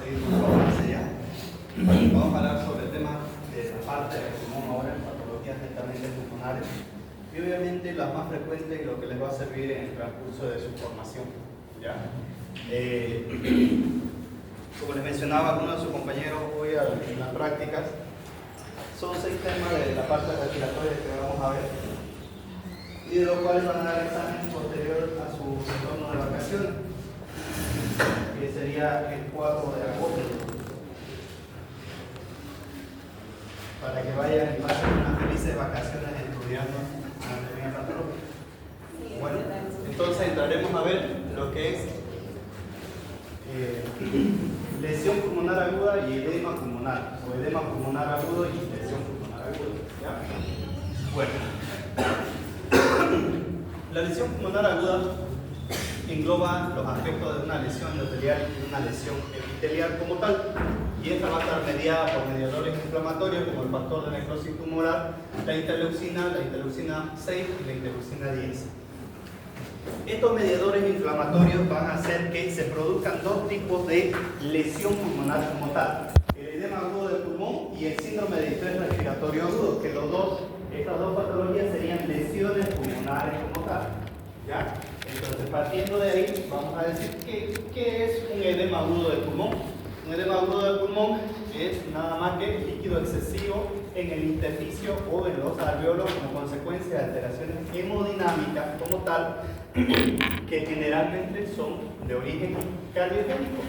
seguir un poco más allá. Vamos a hablar sobre el tema de la parte del pulmón ahora en patologías netamente pulmonares y obviamente las más frecuentes y lo que les va a servir en el transcurso de su formación. ¿Ya? Como les mencionaba algunos de sus compañeros hoy en las prácticas, son 6 temas de la parte respiratoria que vamos a ver y de los cuales van a dar examen posterior a su retorno de vacaciones, que sería el 4 de agosto, para que vayan y pasen unas felices vacaciones estudiando anatomía patológica. Bueno, entonces entraremos a ver lo que es lesión pulmonar aguda y edema pulmonar, o edema pulmonar agudo y lesión pulmonar aguda. ¿Ya? Bueno, la lesión pulmonar aguda engloba los aspectos de una lesión endotelial y una lesión epitelial como tal, y esta va a estar mediada por mediadores inflamatorios como el factor de necrosis tumoral, la interleucina 6 y la interleucina 10. Estos mediadores inflamatorios van a hacer que se produzcan dos tipos de lesión pulmonar como tal: el edema agudo del pulmón y el síndrome de distrés respiratorio agudo, que estas dos patologías serían lesiones pulmonares como tal. ¿Ya? Entonces, partiendo de ahí, vamos a decir ¿qué es un edema agudo del pulmón? Un edema agudo del pulmón es nada más que líquido excesivo en el intersticio o en los alveolos como consecuencia de alteraciones hemodinámicas como tal, que generalmente son de origen cardiogénico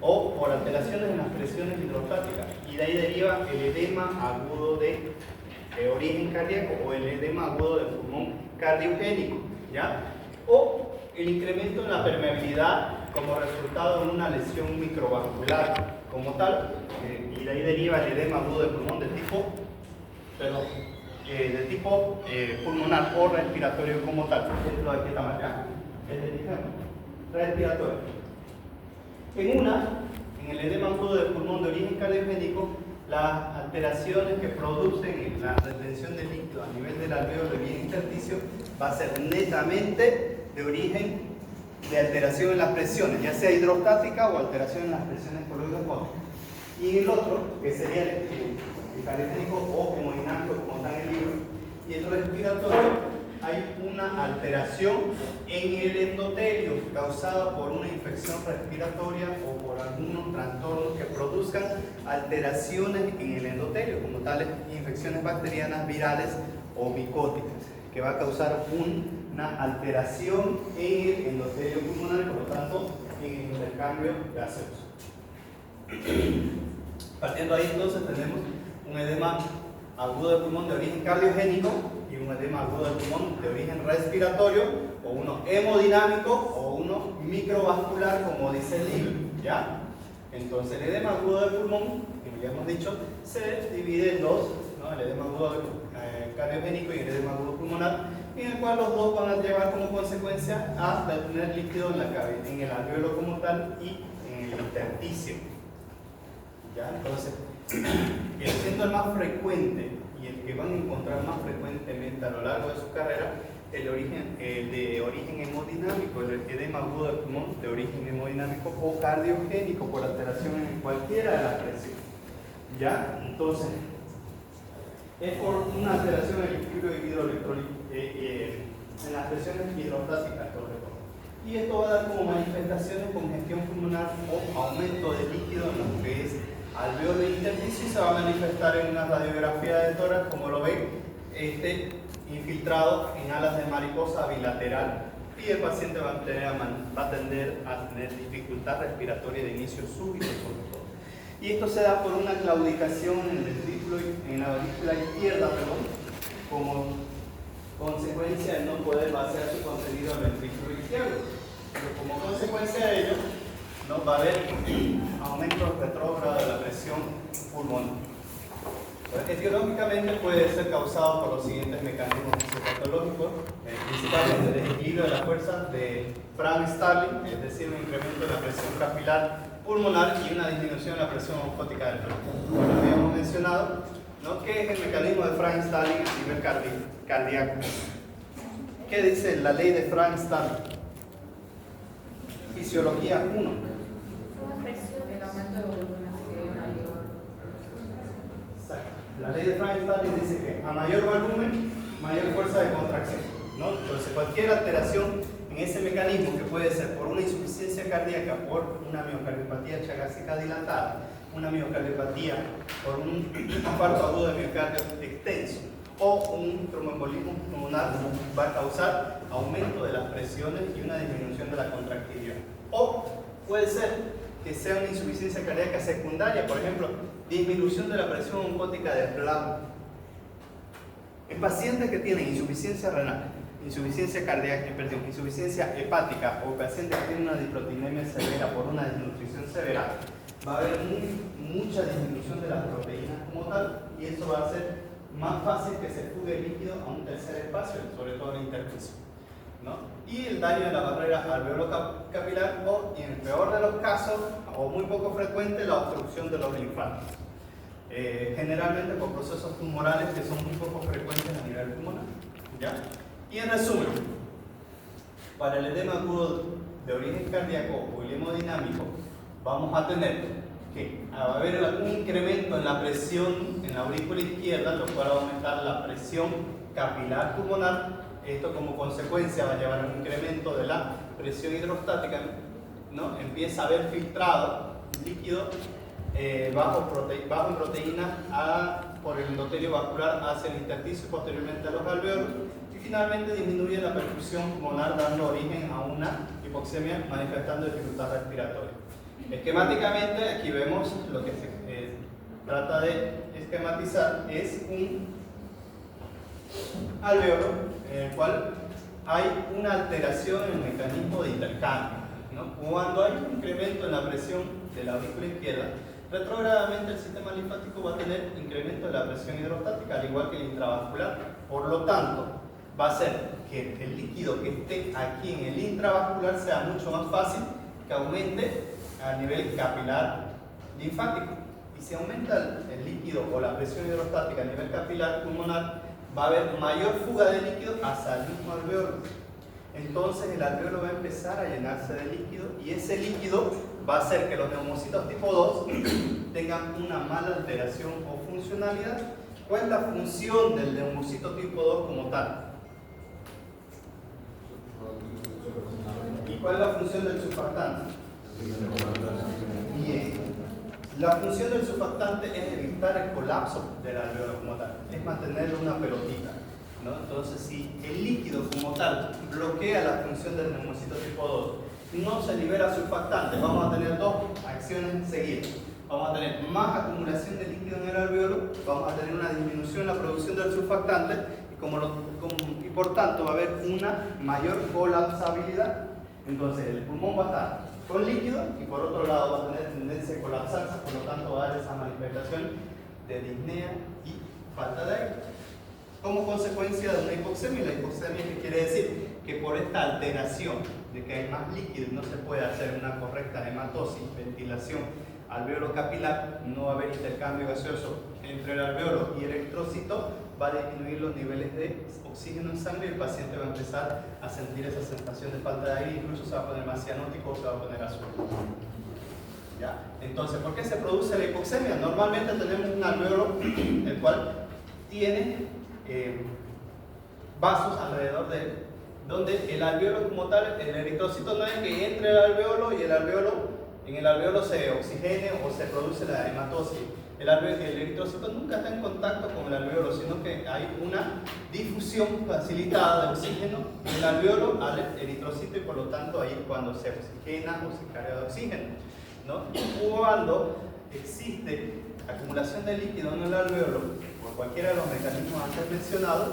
o por alteraciones en las presiones hidrostáticas, y de ahí deriva el edema agudo de origen cardíaco o el edema agudo del pulmón cardiogénico, ¿ya? O el incremento en la permeabilidad como resultado de una lesión microvascular como tal, y de ahí deriva el edema agudo del pulmón de tipo pulmonar o respiratorio como tal. Esto de aquí está marcado, es el ejemplo respiratorio. En el edema agudo del pulmón de origen cardiogénico, las alteraciones que producen la retención de líquido a nivel del alveolo y el intersticio va a ser netamente de origen de alteración en las presiones, ya sea hidrostática o alteración en las presiones por hidroscópicas. Y el otro, que sería el cardiogénico o hemodinámico, como está en el libro, y el respiratorio, hay una alteración en el endotelio causada por una infección respiratoria o por algunos trastornos que produzcan alteraciones en el endotelio, como tales infecciones bacterianas, virales o micóticas, que va a causar una alteración en el endotelio pulmonar y por lo tanto en el intercambio gaseoso. Partiendo ahí entonces tenemos un edema agudo del pulmón de origen cardiogénico y un edema agudo del pulmón de origen respiratorio, o uno hemodinámico o uno microvascular, como dice el libro. ¿Ya? Entonces el edema agudo del pulmón, como ya hemos dicho, se divide en dos, ¿no? El edema agudo cardiogénico y el edema agudo pulmonar, en el cual los dos van a llevar como consecuencia a tener líquido en el alveolo como tal y en el intersticio. ¿Ya? Entonces, siendo el más frecuente y el que van a encontrar más frecuentemente a lo largo de su carrera, el de origen hemodinámico, el edema agudo del pulmón de origen hemodinámico o cardiogénico por alteración en cualquiera de las presiones. ¿Ya? Entonces, es por una alteración en el equilibrio hidroelectrólico en las presiones hidrostáticas, sobre todo. Y esto va a dar como manifestaciones congestión pulmonar o aumento de líquido en lo que es alveolo e intersticio, y se va a manifestar en una radiografía de tórax, como lo ven, infiltrado en alas de mariposa bilateral, y el paciente va a tender a tener dificultad respiratoria de inicio súbito sobre todo. Y esto se da por una claudicación en la aurícula izquierda, como consecuencia de no poder vaciar su contenido al ventrículo izquierdo. Pero como consecuencia de ello, ¿no? Va a haber aumento retrógrado de la presión pulmonar. Etiológicamente puede ser causado por los siguientes mecanismos fisiopatológicos, principalmente el desequilibrio de la fuerza de Frank-Starling, es decir, un incremento de la presión capilar pulmonar y una disminución de la presión osmótica del pulmón. Como lo habíamos mencionado, ¿no? ¿Qué es el mecanismo de Frank-Starling a nivel cardíaco? ¿Qué dice la ley de Frank-Starling? Fisiología 1. El aumento de volumen. ley de Frank-Starling dice que a mayor volumen, mayor fuerza de contracción, ¿no? Entonces cualquier alteración en ese mecanismo, que puede ser por una insuficiencia cardíaca, por una miocardiopatía chagásica dilatada, una miocardiopatía por un infarto agudo de miocardio extenso o un tromboembolismo pulmonar, va a causar aumento de las presiones y una disminución de la contractilidad. O puede ser que sea una insuficiencia cardíaca secundaria, por ejemplo, disminución de la presión oncótica del plasma. En pacientes que tienen insuficiencia renal, insuficiencia cardíaca, insuficiencia hepática o pacientes que tienen una dislipidemia severa por una desnutrición severa, va a haber mucha disminución de las proteínas como tal, y eso va a hacer más fácil que se fugue el líquido a un tercer espacio, sobre todo en el intersticio, ¿no? Y el daño de la barrera alveolo-capilar o, y en el peor de los casos, o muy poco frecuente, la obstrucción de los linfáticos. Generalmente por procesos tumorales que son muy poco frecuentes a nivel pulmonar, ¿ya? Y en resumen, para el edema agudo de origen cardíaco o el hemodinámico, vamos a tener que va a haber algún incremento en la presión en la aurícula izquierda, lo cual va a aumentar la presión capilar pulmonar. Esto como consecuencia va a llevar a un incremento de la presión hidrostática, ¿no? Empieza a haber filtrado líquido bajo en proteína por el endotelio vascular hacia el intersticio y posteriormente a los alveolos, y finalmente disminuye la perfusión pulmonar, dando origen a una hipoxemia manifestando dificultad respiratoria. Esquemáticamente aquí vemos lo que se trata de esquematizar es un alveolo en el cual hay una alteración en el mecanismo de intercambio, ¿no? Cuando hay un incremento en la presión de la aurícula izquierda, retrógradamente el sistema linfático va a tener incremento de la presión hidrostática, al igual que el intravascular. Por lo tanto, va a hacer que el líquido que esté aquí en el intravascular sea mucho más fácil que aumente a nivel capilar linfático. Y si aumenta el líquido o la presión hidrostática a nivel capilar pulmonar, va a haber mayor fuga de líquido hacia el mismo alveolo. Entonces el alveolo va a empezar a llenarse de líquido, y ese líquido va a hacer que los neumocitos tipo 2 tengan una mala alteración o funcionalidad. ¿Cuál es la función del neumocito tipo 2 como tal? ¿Y cuál es la función del surfactante? Bien. La función del surfactante es evitar el colapso del alveolo como tal, es mantenerlo una pelotita, ¿no? Entonces, si el líquido como tal bloquea la función del neumocito tipo 2, no se libera surfactante, vamos a tener dos acciones seguidas. Vamos a tener más acumulación de líquido en el alveolo, vamos a tener una disminución en la producción del surfactante, y por tanto va a haber una mayor colapsabilidad. Entonces el pulmón va a estar con líquido y por otro lado va a tener tendencia a colapsarse, por lo tanto va a dar esa manifestación de disnea y falta de aire como consecuencia de una hipoxemia. La hipoxemia, ¿qué quiere decir? Que por esta alteración de que hay más líquido y no se puede hacer una correcta hematosis, ventilación alveolo capilar, no va a haber intercambio gaseoso entre el alveolo y el eritrocito, va a disminuir los niveles de oxígeno en sangre y el paciente va a empezar a sentir esa sensación de falta de aire, incluso se va a poner más cianótico o se va a poner azul. ¿Ya? Entonces, ¿por qué se produce la hipoxemia? Normalmente tenemos un alveolo el cual tiene vasos alrededor de él, donde el alveolo como tal, el eritrocito no es que entre el alveolo y en el alveolo se oxigene o se produce la hematosis. El eritrocito nunca está en contacto con el alveolo, sino que hay una difusión facilitada de oxígeno del alveolo al eritrocito, y por lo tanto ahí es cuando se oxigena o se carga de oxígeno, ¿no? Y cuando existe acumulación de líquido en el alveolo, por cualquiera de los mecanismos antes mencionados,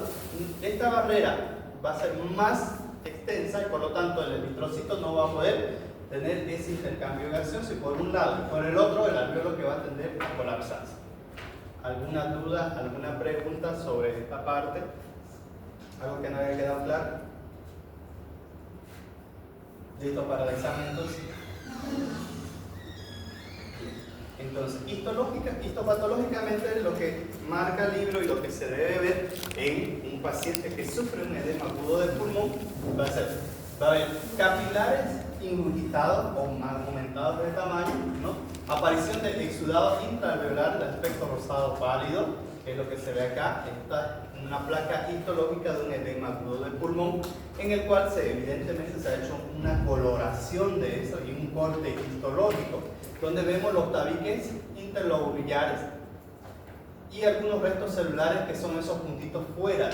esta barrera va a ser más extensa y por lo tanto el eritrocito no va a poder tener ese intercambio gaseoso, y por un lado y por el otro el alveolo que va a tender a colapsarse. ¿Alguna duda, alguna pregunta sobre esta parte? ¿Algo que no haya quedado claro? ¿Listo para el examen entonces? Entonces, histopatológicamente lo que marca el libro y lo que se debe ver en un paciente que sufre un edema agudo del pulmón va a haber capilares ingurgitados o mal aumentados de tamaño, ¿no? Aparición de exudado intraalveolar de aspecto rosado pálido, que es lo que se ve acá. Esta es una placa histológica de un edema agudo del pulmón, en el cual evidentemente se ha hecho una coloración de eso y un corte histológico, donde vemos los tabiques interlobulares y algunos restos celulares que son esos puntitos fuera.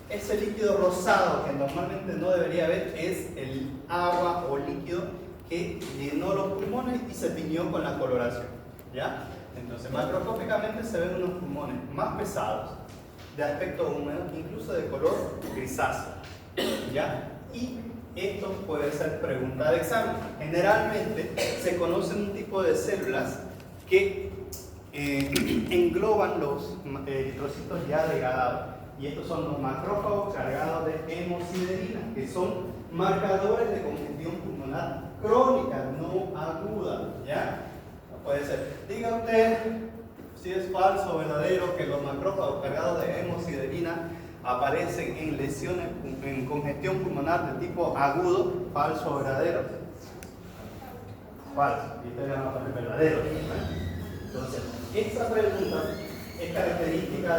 Ese líquido rosado que normalmente no debería haber es el agua o líquido que llenó los pulmones y se tiñó con la coloración, ¿ya? Entonces, macroscópicamente se ven unos pulmones más pesados, de aspecto húmedo, incluso de color grisáceo, ¿ya? Y esto puede ser pregunta de examen. Generalmente se conoce un tipo de células que engloban los eritrocitos ya degradados. Y estos son los macrófagos cargados de hemosiderina, que son marcadores de congestión pulmonar crónica, no aguda, ¿ya? No puede ser. Diga usted si es falso o verdadero que los macrófagos cargados de hemosiderina aparecen en lesiones, en congestión pulmonar de tipo agudo. ¿Falso o verdadero? Falso. Y usted le va a poner verdadero. Entonces, esta pregunta es característica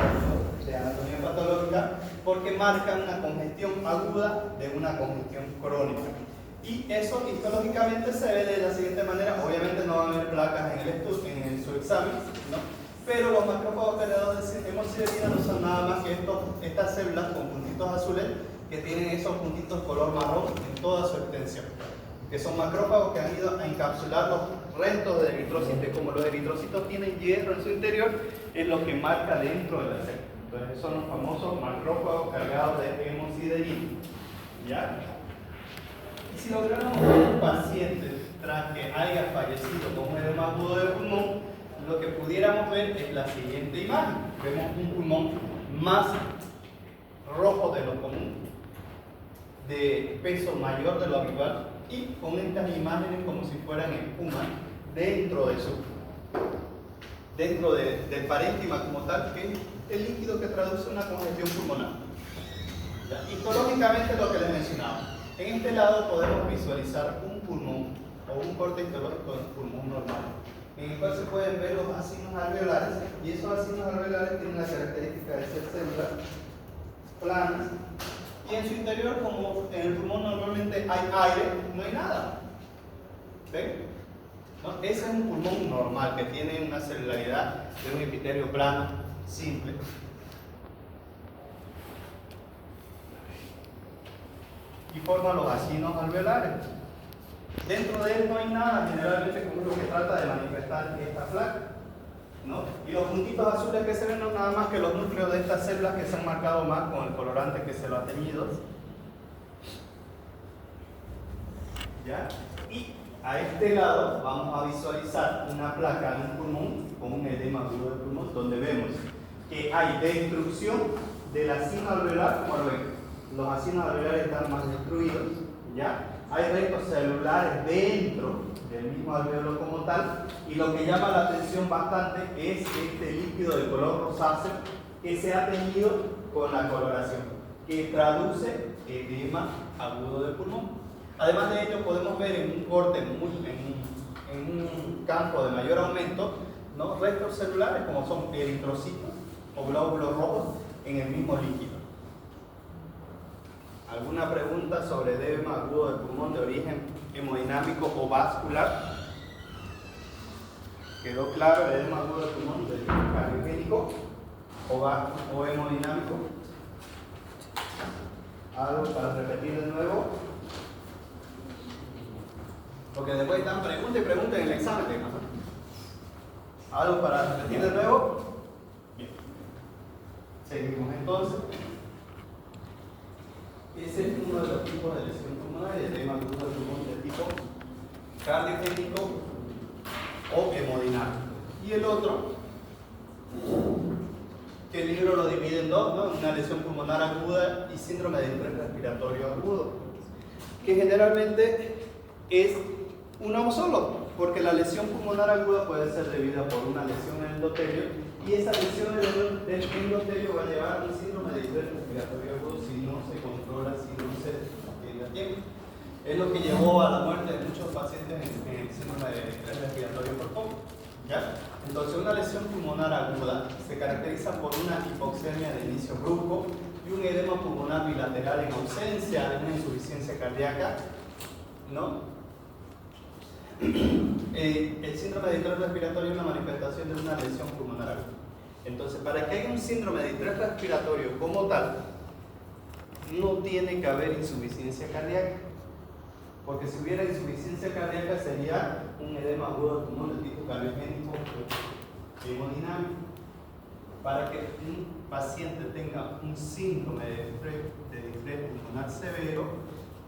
de anatomía patológica porque marcan una congestión aguda de una congestión crónica. Y eso histológicamente se ve de la siguiente manera. Obviamente no van a haber placas en su examen, ¿no? Pero los macrófagos cargados de hemosiderina no son nada más que estas células con puntitos azules que tienen esos puntitos color marrón en toda su extensión, que son macrófagos que han ido a encapsular los restos de eritrocitos. Como los eritrocitos tienen hierro en su interior, es lo que marca dentro de la célula. Entonces son los famosos macrófagos cargados de hemosiderina, ¿ya? Y si logramos ver un paciente tras que haya fallecido con un edema agudo del pulmón, lo que pudiéramos ver es la siguiente imagen. Vemos un pulmón más rojo de lo común, de peso mayor de lo habitual, y con estas imágenes como si fueran espuma dentro del parénquima como tal, que es el líquido que traduce una congestión pulmonar. Histológicamente lo que les mencionaba. En este lado podemos visualizar un pulmón o un corte histológico de un pulmón normal, en el cual se pueden ver los vacinos alveolares, y esos vacinos alveolares tienen la característica de ser células planas, y en su interior, como en el pulmón normalmente hay aire, no hay nada. ¿Ven? ¿No? Ese es un pulmón normal que tiene una celularidad de un epitelio plano, simple. Y forma los vacinos alveolares. Dentro de él no hay nada, generalmente, como es lo que trata de manifestar esta placa, ¿no? Y los puntitos azules que se ven no son nada más que los núcleos de estas células que se han marcado más con el colorante que se lo ha teñido, ¿ya? Y a este lado vamos a visualizar una placa en un pulmón con un edema agudo del pulmón, donde vemos que hay destrucción del acino alveolar. Como lo ven, los acinos alveolares están más destruidos, ¿ya? Hay restos celulares dentro del mismo alveolo como tal, y lo que llama la atención bastante es este líquido de color rosáceo que se ha teñido con la coloración, que traduce edema agudo del pulmón. Además de ello, podemos ver en un corte, en un campo de mayor aumento, ¿no?, restos celulares como son eritrocitos o glóbulos rojos en el mismo líquido. ¿Alguna pregunta sobre edema agudo del pulmón de origen hemodinámico o vascular? ¿Quedó claro el edema agudo del pulmón de origen cardiogénico o hemodinámico? ¿Algo para repetir de nuevo? Porque después están pregunta y pregunta en el examen. ¿Algo para repetir de nuevo? Bien. Seguimos entonces. Ese es uno de los tipos de lesión pulmonar, el edema agudo del pulmón de tipo cardiogénico o hemodinámico. Y el otro, que el libro lo divide en dos, ¿no?, una lesión pulmonar aguda y síndrome de estrés respiratorio agudo, que generalmente es uno solo, porque la lesión pulmonar aguda puede ser debida por una lesión en el endotelio, y esa lesión del endotelio va a llevar a un síndrome de estrés respiratorio agudo si no se controla, si no se atiende a tiempo. Es lo que llevó a la muerte de muchos pacientes en el síndrome de estrés respiratorio por COVID, ¿ya? Entonces, una lesión pulmonar aguda se caracteriza por una hipoxemia de inicio brusco y un edema pulmonar bilateral en ausencia de una insuficiencia cardíaca, ¿no? El síndrome de distrés respiratorio es una manifestación de una lesión pulmonar aguda. Entonces, para que haya un síndrome de distrés respiratorio como tal, no tiene que haber insuficiencia cardíaca. Porque si hubiera insuficiencia cardíaca sería un edema agudo de pulmón de tipo cardiogénico hemodinámico. Para que un paciente tenga un síndrome de distrés pulmonar severo,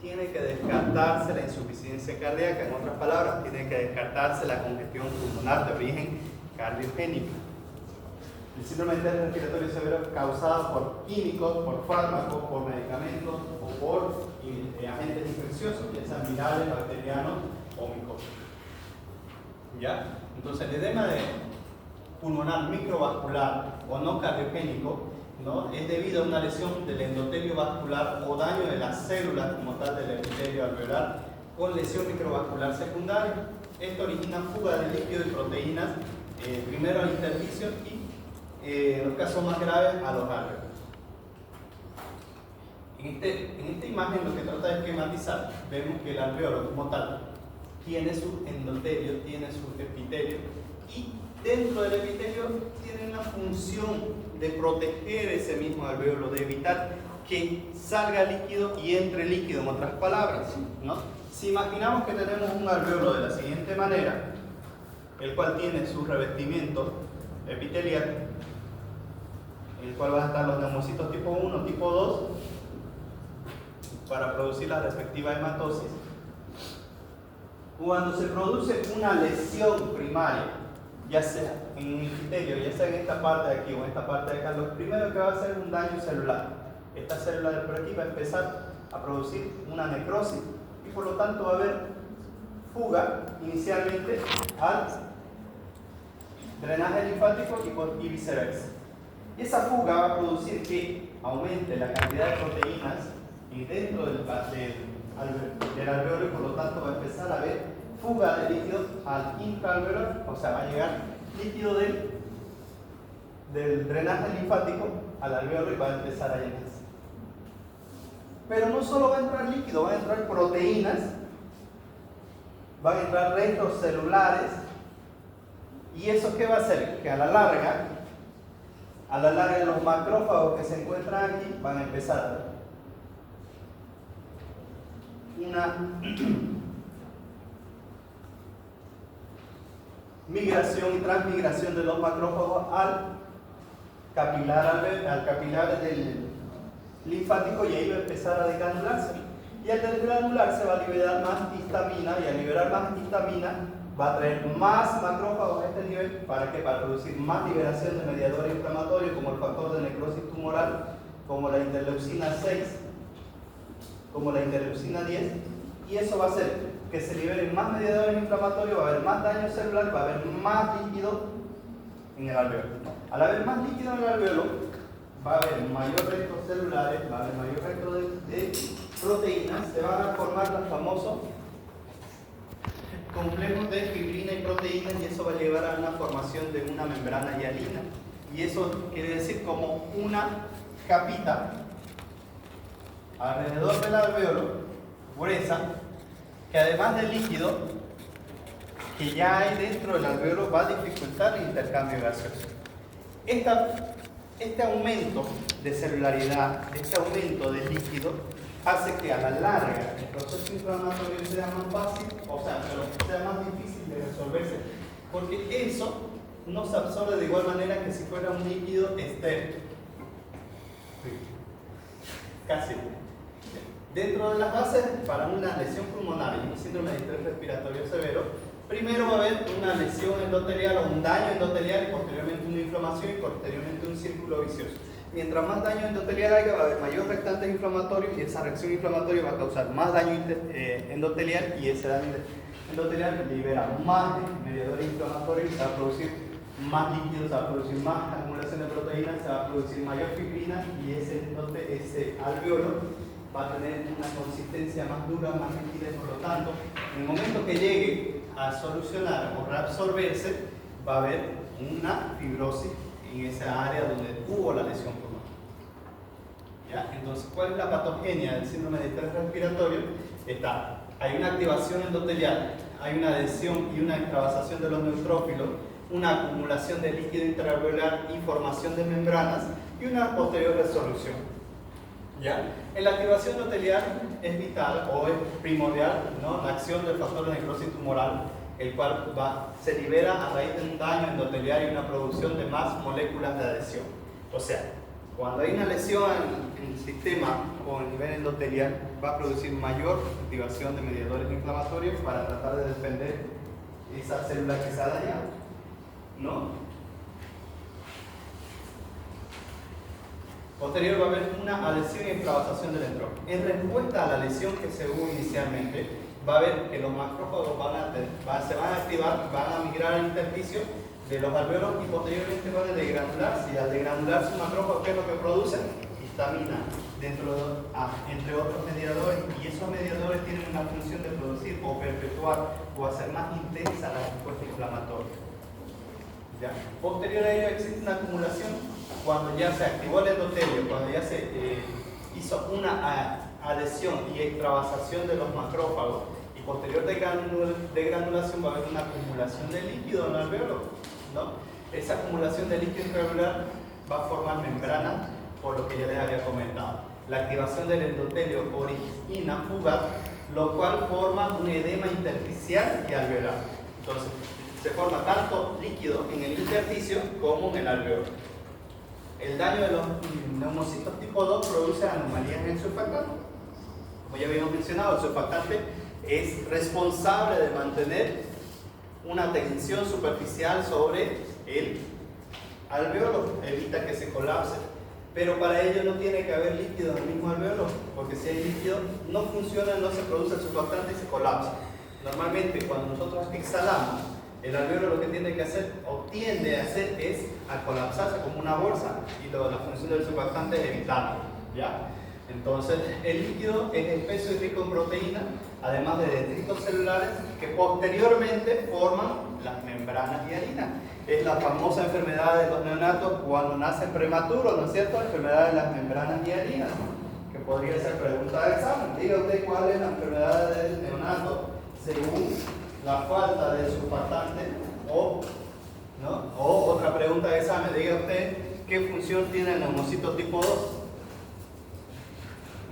tiene que descartarse la insuficiencia cardíaca. En otras palabras, tiene que descartarse la congestión pulmonar de origen cardiogénico. El síndrome de distrés respiratorio severo es causado por químicos, por fármacos, por medicamentos o por agentes infecciosos, ya sean virales, bacterianos o micóticos. ¿Ya? Entonces, el edema pulmonar microvascular o no cardiogénico, ¿no?, es debido a una lesión del endotelio vascular o daño de las células como tal del epitelio alveolar con lesión microvascular secundaria. Esto origina fuga de líquido y proteínas, primero al intersticio y en los casos más graves a los alveolos. En esta imagen lo que trata de esquematizar, vemos que el alveolo como tal tiene su endotelio, tiene su epitelio y dentro del epitelio tiene una función de proteger ese mismo alveolo, de evitar que salga líquido y entre líquido, en otras palabras, ¿no? Si imaginamos que tenemos un alveolo de la siguiente manera, el cual tiene su revestimiento epitelial, en el cual van a estar los neumocitos tipo 1, tipo 2, para producir la respectiva hematosis. Cuando se produce una lesión primaria, ya sea en el epitelio, ya sea en esta parte de aquí o en esta parte de acá, lo primero que va a hacer es un daño celular. Esta célula de por aquí va a empezar a producir una necrosis y por lo tanto va a haber fuga inicialmente al drenaje linfático y viceversa. Y esa fuga va a producir que aumente la cantidad de proteínas dentro del alveolo y por lo tanto va a empezar a haber fuga de líquido al intraalveolar, o sea, va a llegar líquido del drenaje linfático al alveolo y va a empezar a llenarse. Pero no solo va a entrar líquido, van a entrar proteínas, van a entrar restos celulares, y eso ¿qué va a hacer? Que a la larga los macrófagos que se encuentran aquí van a empezar una migración y transmigración de los macrófagos al capilar del linfático y ahí va a empezar a degranularse. Y al desgranularse va a liberar más histamina y al liberar más histamina va a traer más macrófagos a este nivel. ¿Para qué? Para producir más liberación de mediadores inflamatorios como el factor de necrosis tumoral, como la interleucina 6, como la interleucina 10, y eso va a hacer que se liberen más mediadores inflamatorios, va a haber más daño celular, va a haber más líquido en el alveolo. Al haber más líquido en el alveolo, va a haber mayor restos celulares, va a haber mayor resto de proteínas, se van a formar los famosos complejos de fibrina y proteínas y eso va a llevar a una formación de una membrana hialina. Y eso quiere decir como una capita alrededor del alveolo, gruesa, que además del líquido que ya hay dentro del alveolo va a dificultar el intercambio gaseoso. Este aumento de celularidad, este aumento de líquido, hace que a la larga el proceso inflamatorio sea más fácil, pero sea más difícil de resolverse, porque eso no se absorbe de igual manera que si fuera un líquido estéril. Casi. Dentro de las bases para una lesión pulmonar y un síndrome de distrés respiratorio severo, primero va a haber una lesión endotelial o un daño endotelial y posteriormente una inflamación y posteriormente un círculo vicioso. Mientras más daño endotelial haya, va a haber mayor reactante inflamatorio y esa reacción inflamatoria va a causar más daño endotelial y ese daño endotelial libera más mediadores inflamatorios y se va a producir más líquidos, se va a producir más acumulación de proteínas, se va a producir mayor fibrina y ese alveolo va a tener una consistencia más dura, más rígida, por lo tanto, en el momento que llegue a solucionar o reabsorberse, va a haber una fibrosis en esa área donde hubo la lesión pulmonar. ¿Ya? Entonces, ¿cuál es la patogenia del síndrome de estrés respiratorio? Hay una activación endotelial, hay una adhesión y una extravasación de los neutrófilos, una acumulación de líquido intraalveolar y formación de membranas y una posterior resolución. ¿Ya? En la activación endotelial es vital o es primordial, ¿no?, la acción del factor de necrosis tumoral, el cual se libera a raíz de un daño endotelial y una producción de más moléculas de adhesión. O sea, cuando hay una lesión en el sistema o en el nivel endotelial, va a producir mayor activación de mediadores inflamatorios para tratar de defender esa célula que se ha dañado, ¿no? Posterior va a haber una adhesión y extravasación del entrófilo. En respuesta a la lesión que se hubo inicialmente, va a ver que los macrófagos se van a activar, van a migrar al intersticio de los alvéolos y posteriormente van a degranularse. Y al degranularse un macrófago, ¿qué es lo que producen? Histamina, entre otros mediadores, y esos mediadores tienen una función de producir o perpetuar o hacer más intensa la respuesta inflamatoria. ¿Ya? Posterior a ello existe una acumulación cuando ya se activó el endotelio, cuando ya se hizo una adhesión y extravasación de los macrófagos, y posterior degranulación va a haber una acumulación de líquido en el alveolo, ¿no? Esa acumulación de líquido intraalveolar va a formar membranas, por lo que ya les había comentado. La activación del endotelio origina fugas, lo cual forma un edema intersticial y alveolar. Entonces, se forma tanto líquido en el intersticio como en el alveolo. El daño de los neumocitos tipo 2 produce anomalías en el surfactante. Como ya habíamos mencionado, el surfactante es responsable de mantener una tensión superficial sobre el alveolo, evita que se colapse. Pero para ello no tiene que haber líquido en el mismo alveolo, porque si hay líquido no funciona, no se produce el surfactante y se colapsa. Normalmente cuando nosotros exhalamos, el alveolo lo que tiende que hacer o tiende a hacer es a colapsarse como una bolsa, y la función del surfactante es evitarlo, ¿ya? Entonces el líquido es espeso y rico en proteína, además de detritos celulares que posteriormente forman las membranas hialinas. Es la famosa enfermedad de los neonatos cuando nacen prematuros, ¿no es cierto? La enfermedad de las membranas hialinas, que podría ser pregunta de examen. Diga usted cuál es la enfermedad del neonato según la falta de surfactante, ¿no? O otra pregunta de examen, diga usted qué función tiene el neumocito tipo 2.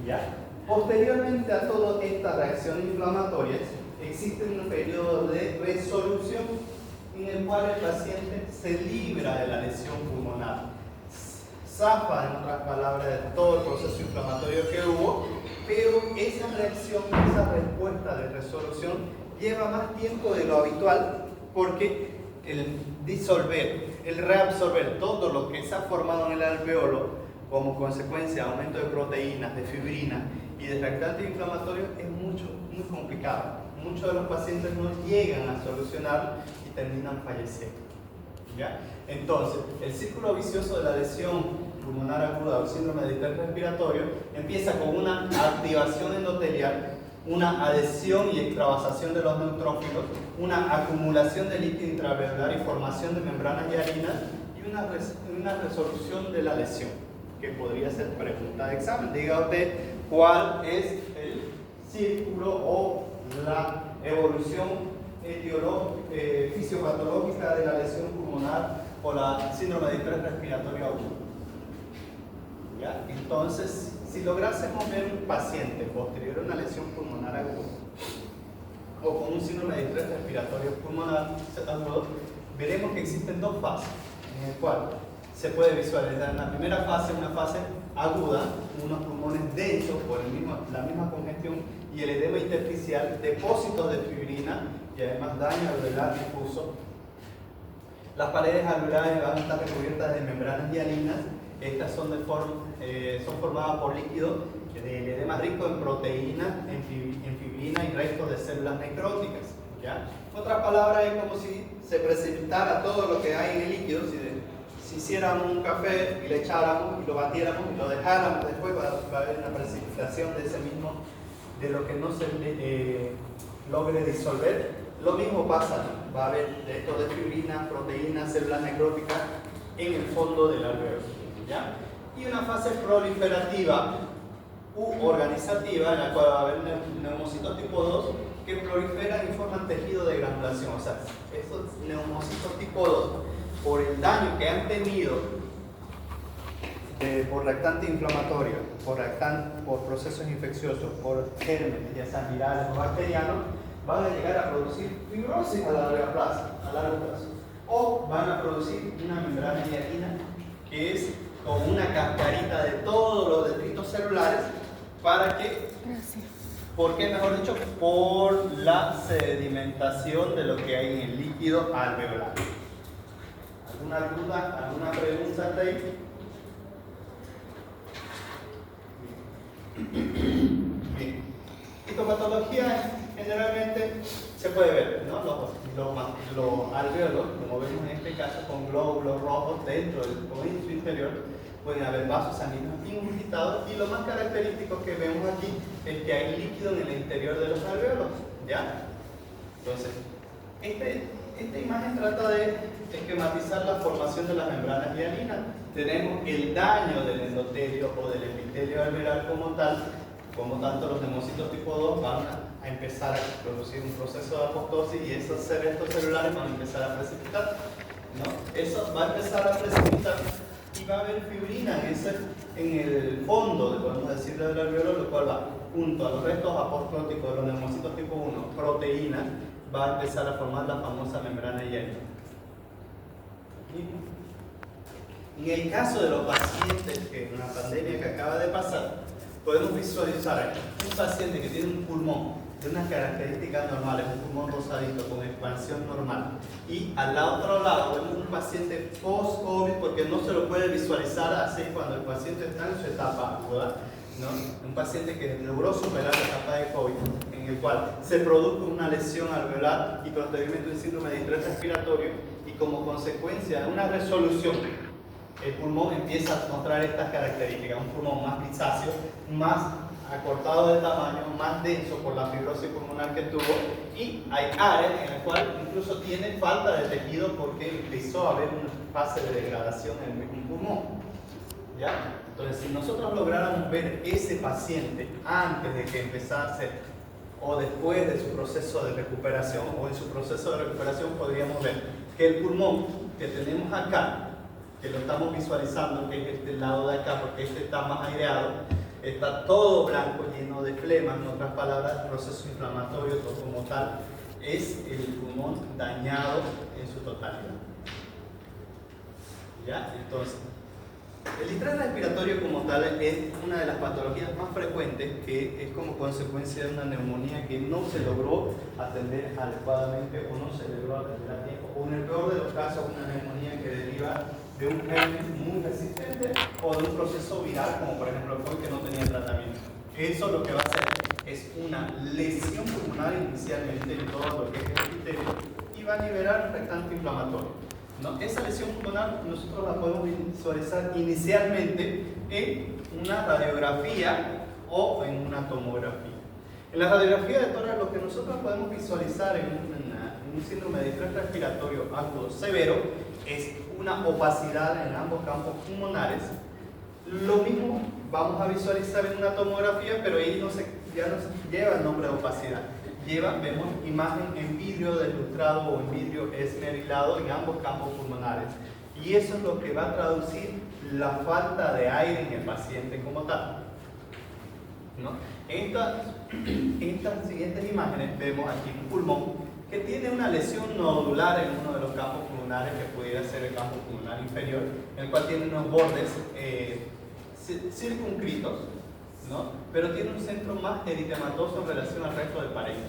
¿Ya? Posteriormente a todas estas reacciones inflamatorias, existe un periodo de resolución en el cual el paciente se libra de la lesión pulmonar, zafa, en otras palabras, de todo el proceso inflamatorio que hubo, pero esa reacción, esa respuesta de resolución lleva más tiempo de lo habitual, porque el disolver, el reabsorber todo lo que se ha formado en el alveolo como consecuencia de aumento de proteínas, de fibrina y de reactantes inflamatorios es muy complicado. Muchos de los pacientes no llegan a solucionar y terminan falleciendo, ¿ya? Entonces, el círculo vicioso de la lesión pulmonar aguda o síndrome de estrés respiratorio empieza con una activación endotelial, una adhesión y extravasación de los neutrófilos, una acumulación de líquido intraalveolar y formación de membranas hialinas y una resolución de la lesión, que podría ser pregunta de examen. Diga usted cuál es el círculo o la evolución fisiopatológica de la lesión pulmonar o la síndrome de estrés respiratorio agudo. ¿Ya? Entonces, si lográsemos ver un paciente posterior a una lesión pulmonar aguda o con un síndrome de estrés respiratorio pulmonar agudo, veremos que existen dos fases en el cual se puede visualizar. En la primera fase, una fase aguda, unos pulmones densos por la misma congestión y el edema intersticial, depósitos de fibrina y además daño alveolar difuso. Las paredes alveolares van a estar recubiertas de membranas hialinas. Estas son formadas por líquido del edema rico en proteína, en fibrina y restos de células necróticas, ¿ya? En otras palabras, es como si se precipitara todo lo que hay en el líquido. Si hiciéramos un café y le echáramos y lo batiéramos y lo dejáramos, después va a haber una precipitación de ese mismo, de lo que no se logre disolver, Lo mismo pasa, ¿no? Va a haber esto de fibrinas, proteínas, células necróticas en el fondo del alveolo, ¿ya? Y una fase proliferativa u organizativa en la cual va a haber neumocitos tipo 2 que proliferan y forman tejido de granulación. O sea, estos neumocitos tipo 2, por el daño que han tenido por reactante inflamatorio, por procesos infecciosos, por gérmenes, ya sean virales o bacterianos, van a llegar a producir fibrosis a largo plazo, o van a producir una membrana hialina que es como una cascarita de todos los detritos celulares. ¿Para qué? ¿Por qué, mejor dicho? Por la sedimentación de lo que hay en el líquido alveolar. ¿Alguna duda? ¿Alguna pregunta hasta ahí? Bien. Histopatología generalmente se puede ver, ¿no? Los alvéolos, como vemos en este caso, con glóbulos rojos dentro del su interior, pueden haber vasos sanguíneos ingurgitados, y lo más característico que vemos aquí es que hay líquido en el interior de los alvéolos, ¿ya? Entonces, esta imagen trata de esquematizar la formación de las membranas hialinas. Tenemos el daño del endotelio o del epitelio alveolar como tal, como tanto los neumocitos tipo 2 van a empezar a producir un proceso de apoptosis, y esos restos celulares van a empezar a precipitar, ¿no? Eso va a empezar a precipitar y va a haber fibrina en el fondo, podemos decir, del alveolo, lo cual va junto a los restos apoptóticos de los neumocitos tipo 1, proteínas, va a empezar a formar la famosa membrana hialina. En el caso de los pacientes que en la pandemia que acaba de pasar, podemos visualizar un paciente que tiene un pulmón de unas características normales, un pulmón rosadito con expansión normal, y al otro lado vemos un paciente post-COVID, porque no se lo puede visualizar así cuando el paciente está en su etapa aguda, ¿no? Un paciente que logró superar la etapa de COVID, en el cual se produjo una lesión alveolar y posteriormente un síndrome de distrés respiratorio, y como consecuencia de una resolución, el pulmón empieza a mostrar estas características: un pulmón más grisáceo, más acortado de tamaño, más denso por la fibrosis pulmonar que tuvo, y hay áreas en las cuales incluso tiene falta de tejido porque empezó a haber una fase de degradación en el mismo pulmón, ¿ya? Entonces, si nosotros lográramos ver ese paciente antes de que empezase o después de su proceso de recuperación, o en su proceso de recuperación, podríamos ver que el pulmón que tenemos acá, que lo estamos visualizando, que es este lado de acá, porque este está más aireado, está todo blanco, lleno de flema. En otras palabras, el proceso inflamatorio todo como tal es el pulmón dañado en su totalidad, ¿ya? Entonces, el distrés respiratorio como tal es una de las patologías más frecuentes, que es como consecuencia de una neumonía que no se logró atender adecuadamente o no se logró atender a tiempo, o en el peor de los casos una neumonía que deriva de un germen muy resistente o de un proceso viral, como por ejemplo el COVID, que no tenía tratamiento. Eso lo que va a hacer es una lesión pulmonar inicialmente en todo lo que es el epitelio, y va a liberar un reactante inflamatorio, ¿no? Esa lesión pulmonar nosotros la podemos visualizar inicialmente en una radiografía o en una tomografía. En la radiografía de tórax, lo que nosotros podemos visualizar en un síndrome de distrés respiratorio agudo severo es una opacidad en ambos campos pulmonares. Lo mismo vamos a visualizar en una tomografía, pero ahí ya no lleva el nombre de opacidad. Vemos imagen en vidrio deslustrado o en vidrio esmerilado en ambos campos pulmonares. Y eso es lo que va a traducir la falta de aire en el paciente como tal, ¿no? En estas siguientes imágenes vemos aquí un pulmón que tiene una lesión nodular en uno de los campos pulmonares, que pudiera ser el campo pulmonar inferior, en el cual tiene unos bordes circunscritos, ¿no? Pero tiene un centro más eritematoso en relación al resto del parénquima.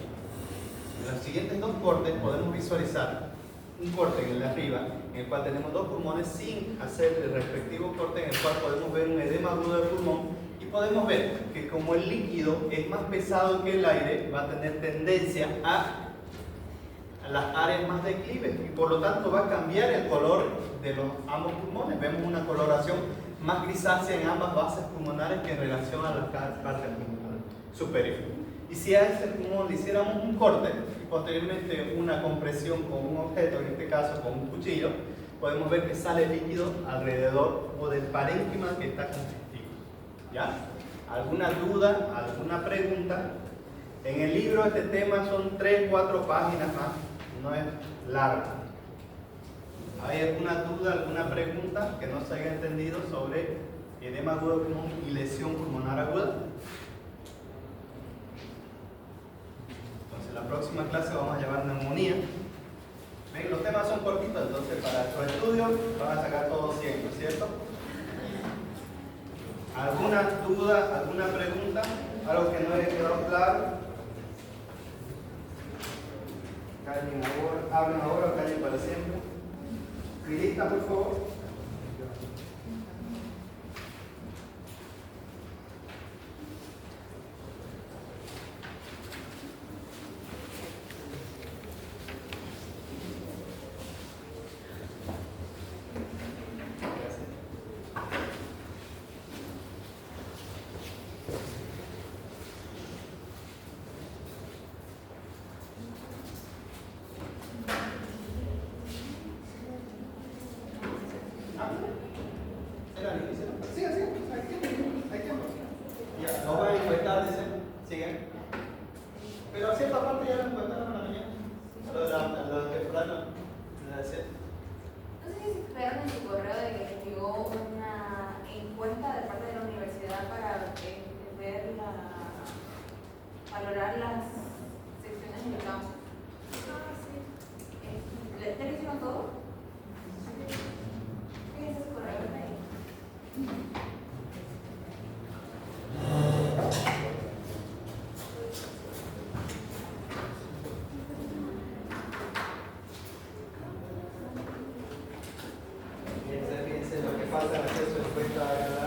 En los siguientes dos cortes podemos visualizar un corte en el de arriba, en el cual tenemos dos pulmones sin hacer el respectivo corte, en el cual podemos ver un edema agudo del pulmón, y podemos ver que como el líquido es más pesado que el aire, va a tener tendencia a las áreas más declives, y por lo tanto va a cambiar el color de ambos pulmones. Vemos una coloración más grisácea en ambas bases pulmonares que en relación a la parte pulmonar superior. Y si a ese pulmón le hiciéramos un corte y posteriormente una compresión con un objeto, en este caso con un cuchillo, podemos ver que sale líquido alrededor o del parénquima que está constrictivo. ¿Ya? ¿Alguna duda? ¿Alguna pregunta? En el libro este tema son 3-4 páginas más, no es largo. ¿Hay alguna duda, alguna pregunta que no se haya entendido sobre edema agudo de pulmón y lesión pulmonar aguda? Entonces, la próxima clase vamos a llevar neumonía. ¿Ven? Los temas son cortitos, entonces para su estudio van a sacar todos 100, ¿no es cierto? ¿Alguna duda, alguna pregunta? ¿Algo que no haya quedado claro? Callen ahora, hablen ahora o callen para siempre. Lista, por favor. No van a encuestar, dicen. Siguen. Pero a cierta parte ya lo encuestaron en la mañana. Lo de temprano. No sé si esperaron en su correo de que llegó una encuesta de parte de la universidad para valorar las secciones del campo. ¿Ya lo hicieron todo? ¿Qué es ese correo? Fíjense lo que falta en hacer su encuesta.